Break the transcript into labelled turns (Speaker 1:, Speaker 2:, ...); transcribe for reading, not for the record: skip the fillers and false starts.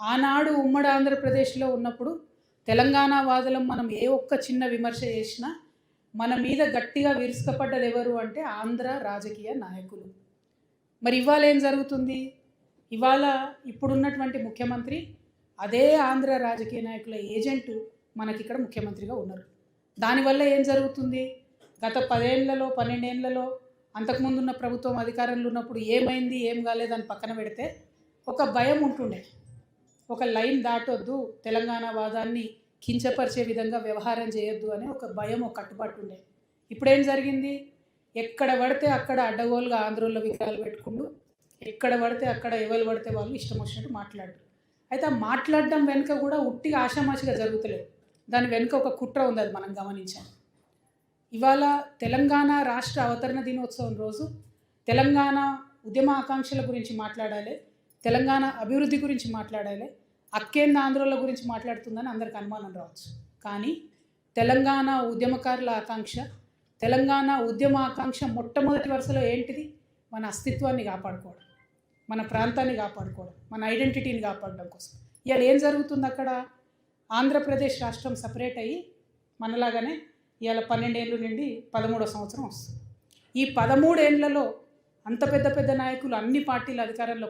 Speaker 1: ఆనాడు ఉమ్మడి ఆంధ్రప్రదేశ్లో ఉన్నప్పుడు తెలంగాణ వాదులం మనం ఏ ఒక్క చిన్న విమర్శ చేసినా మన మీద గట్టిగా విరుచుకుపడ్డది ఎవరు అంటే ఆంధ్ర రాజకీయ నాయకులు. మరి ఇవాళ ఏం జరుగుతుంది? ఇవాళ ఇప్పుడున్నటువంటి ముఖ్యమంత్రి అదే ఆంధ్ర రాజకీయ నాయకుల ఏజెంటు మనకిక్కడ ముఖ్యమంత్రిగా ఉన్నారు. దానివల్ల ఏం జరుగుతుంది? గత 10 ఏళ్లలో 12 ఏళ్లలో అంతకుముందున్న ప్రభుత్వం అధికారంలో ఉన్నప్పుడు ఏమైంది ఏం కాలేదని పక్కన పెడితే ఒక భయం ఉంటుండే. ఒక లైన్ దాటొద్దు, తెలంగాణ వాదాన్ని కించపరిచే విధంగా వ్యవహారం చేయొద్దు అనే ఒక భయం, ఒక కట్టుబాటు ఉండే. ఇప్పుడేం జరిగింది? ఎక్కడ పడితే అక్కడ అడ్డగోలుగా ఆంధ్రోళ్ళ విగ్రహాలు పెట్టుకుంటూ ఎక్కడ పడితే అక్కడ ఎవరు పడితే వాళ్ళు ఇష్టం వచ్చినట్టు మాట్లాడు. అయితే ఆ మాట్లాడడం వెనుక కూడా ఉట్టిగా ఆషామాషిగా జరుగుతలేదు. దాని వెనుక ఒక కుట్ర ఉంది, అది మనం గమనించాం. ఇవాళ తెలంగాణ రాష్ట్ర అవతరణ దినోత్సవం రోజు తెలంగాణ ఉద్యమ ఆకాంక్షల గురించి మాట్లాడాలి, తెలంగాణ అభివృద్ధి గురించి మాట్లాడాలి, అక్కేంద ఆంధ్రోళ్ళ గురించి మాట్లాడుతుందని అందరికి అనుమానం రావచ్చు. కానీ తెలంగాణ ఉద్యమకారుల ఆకాంక్ష, తెలంగాణ ఉద్యమ ఆకాంక్ష మొట్టమొదటి వరుసలో ఏంటిది? మన అస్తిత్వాన్ని కాపాడుకోవడం, మన ప్రాంతాన్ని కాపాడుకోవడం, మన ఐడెంటిటీని కాపాడడం కోసం. ఇవాళ ఏం జరుగుతుంది అక్కడ? ఆంధ్రప్రదేశ్ రాష్ట్రం సపరేట్ అయ్యి మనలాగానే ఇవాళ 12 ఏళ్ళు నుండి 13వ సంవత్సరం వస్తుంది. ఈ 13 ఏళ్లలో అంత పెద్ద పెద్ద నాయకులు అన్ని పార్టీల అధికారంలో